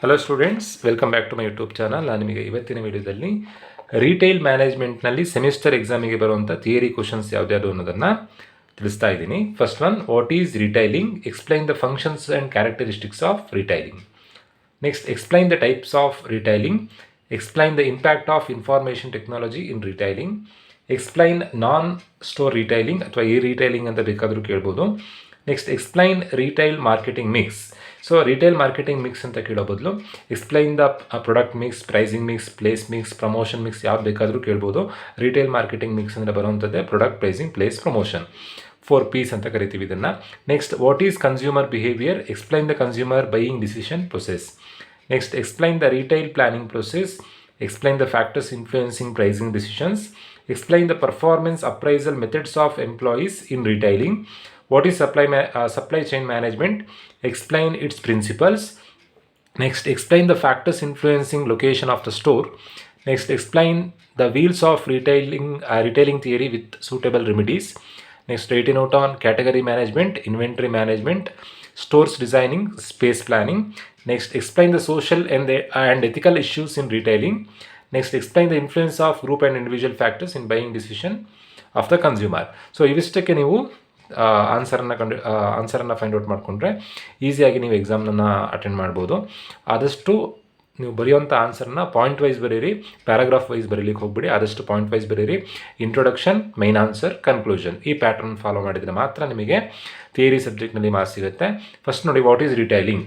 Hello students, welcome back to my YouTube channel. ನಾನು ನಿಮಗೆ ಇವತ್ತಿನ ವಿಡಿಯೋದಲ್ಲಿ ರೀಟೇಲ್ ಮ್ಯಾನೇಜ್ಮೆಂಟ್ನಲ್ಲಿ ಸೆಮಿಸ್ಟರ್ ಎಕ್ಸಾಮಿಗೆ ಬರುವಂಥ ಥಿಯರಿ ಕ್ವಶನ್ಸ್ ಯಾವ್ದು ಅನ್ನೋದನ್ನು ತಿಳಿಸ್ತಾ ಇದ್ದೀನಿ. First one, what is retailing? Explain the functions and characteristics of retailing. Next, explain the types of retailing. Explain the impact of information technology in retailing. Explain non store retailing ಅಥವಾ ಈ retailing ಅಂತ ಬೇಕಾದರೂ ಕೇಳ್ಬೋದು. Next, explain retail marketing mix. So retail marketing mix ಅಂತ ಕೇಳೋ ಬದಲು explain the product mix, pricing mix, place mix, promotion mix ಯಾವ್ದು ಬೇಕಾದರೂ ಕೇಳ್ಬೋದು. ರಿಟೇಲ್ ಮಾರ್ಕೆಟಿಂಗ್ ಮಿಕ್ಸ್ ಅಂದರೆ ಬರುವಂಥದ್ದೇ product, pricing, place, promotion. 4Ps ಅಂತ ಕರಿತೀವಿ ಇದನ್ನು. Next, what is consumer behaviour? Explain the consumer buying decision process. Next, explain the retail planning process. Explain the factors influencing pricing decisions. Explain the performance appraisal methods of employees in retailing. What is supply chain management? Explain its principles. Next, explain the factors influencing location of the store. Next, explain the wheels of retailing theory with suitable remedies. Next, write a note on category management, inventory management, stores designing, space planning. Next, explain the social and ethical issues in retailing. Next, explain the influence of group and individual factors in buying decision of the consumer. So ಇವಿಷ್ಟಕ್ಕೆ ನೀವು ಆನ್ಸರನ್ನು find out ಮಾಡಿಕೊಂಡ್ರೆ ಈಸಿಯಾಗಿ ನೀವು ಎಕ್ಸಾಮ್ನನ್ನು attend ಮಾಡ್ಬೋದು. ಆದಷ್ಟು ನೀವು ಬರೆಯುವಂಥ ಆನ್ಸರ್ನ point wise ಬರೀರಿ, ಪ್ಯಾರಾಗ್ರಾಫ್ ವೈಸ್ ಬರೀಲಿಕ್ಕೆ ಹೋಗ್ಬಿಡಿ. ಆದಷ್ಟು ಪಾಯಿಂಟ್ ವೈಸ್ ಬರೀರಿ. ಇಂಟ್ರೊಡಕ್ಷನ್, ಮೈನ್ ಆನ್ಸರ್, ಕನ್ಕ್ಲೂಷನ್, ಈ ಪ್ಯಾಟರ್ನ್ ಫಾಲೋ ಮಾಡಿದರೆ ಮಾತ್ರ ನಿಮಗೆ ಥಿಯರಿ ಸಬ್ಜೆಕ್ಟ್ನಲ್ಲಿ ಮಾರ್ಕ್ಸ್ ಸಿಗುತ್ತೆ. ಫಸ್ಟ್ ನೋಡಿ, ವಾಟ್ ಈಸ್ ರಿಟೈಲಿಂಗ್.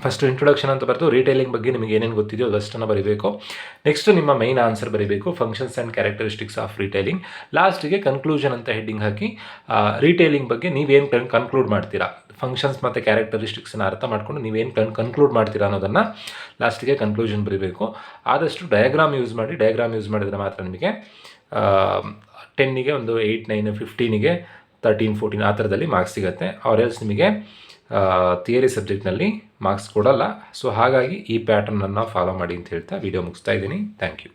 ಫಸ್ಟು ಇಂಟ್ರೊಡಕ್ಷನ್ ಅಂತ ಬರೆದು ರಿಟೈಲಿಂಗ್ ಬಗ್ಗೆ ನಿಮಗೆ ಏನೇನು ಗೊತ್ತಿದೆಯೋ ಅದಷ್ಟನ್ನು ಬರೀಬೇಕು. ನೆಕ್ಸ್ಟು ನಿಮ್ಮ ಮೈನ್ ಆನ್ಸರ್ ಬರೀಬೇಕು, ಫಂಕ್ಷನ್ಸ್ ಆ್ಯಂಡ್ ಕ್ಯಾರೆಕ್ಟರಿಸ್ಟಿಕ್ಸ್ ಆಫ್ ರಿಟೈಲಿಂಗ್. ಲಾಸ್ಟಿಗೆ ಕನ್ಕ್ಲೂಷನ್ ಅಂತ ಹೆಡ್ಡಿಂಗ್ ಹಾಕಿ ರಿಟೈಲಿಂಗ್ ಬಗ್ಗೆ ನೀವೇನು ಕನ್ಕ್ಲೂಡ್ ಮಾಡ್ತೀರಾ, ಫಂಕ್ಷನ್ಸ್ ಮತ್ತು ಕ್ಯಾರೆಕ್ಟರಿಸ್ಟಿಕ್ಸನ್ನು ಅರ್ಥ ಮಾಡಿಕೊಂಡು ನೀವೇನು ಕನ್ಕ್ಲೂಡ್ ಮಾಡ್ತೀರಾ ಅನ್ನೋದನ್ನು ಲಾಸ್ಟಿಗೆ ಕನ್ಕ್ಲೂಷನ್ ಬರೀಬೇಕು. ಆದಷ್ಟು ಡಯಾಗ್ರಾಮ್ ಯೂಸ್ ಮಾಡಿ. ಡಯಾಗ್ರಾಮ್ ಯೂಸ್ ಮಾಡಿದರೆ ಮಾತ್ರ ನಿಮಗೆ 10ಗೆ ಒಂದು 8, 9, 15ಗೆ 13, 14 ಆ ಥರದಲ್ಲಿ ಮಾರ್ಕ್ಸ್ ಸಿಗುತ್ತೆ. ಆರೆಲ್ಸ್ ನಿಮಗೆ ಥಿಯರಿ ಸಬ್ಜೆಕ್ಟ್ನಲ್ಲಿ ಮಾರ್ಕ್ಸ್ ಕೊಡಲ್ಲ. ಸೊ ಹಾಗಾಗಿ ಈ ಪ್ಯಾಟರ್ನನ್ನು ಫಾಲೋ ಮಾಡಿ ಅಂತ ಹೇಳ್ತಾ ವಿಡಿಯೋ ಮುಗಿಸ್ತಾ ಇದ್ದೀನಿ. Thank you.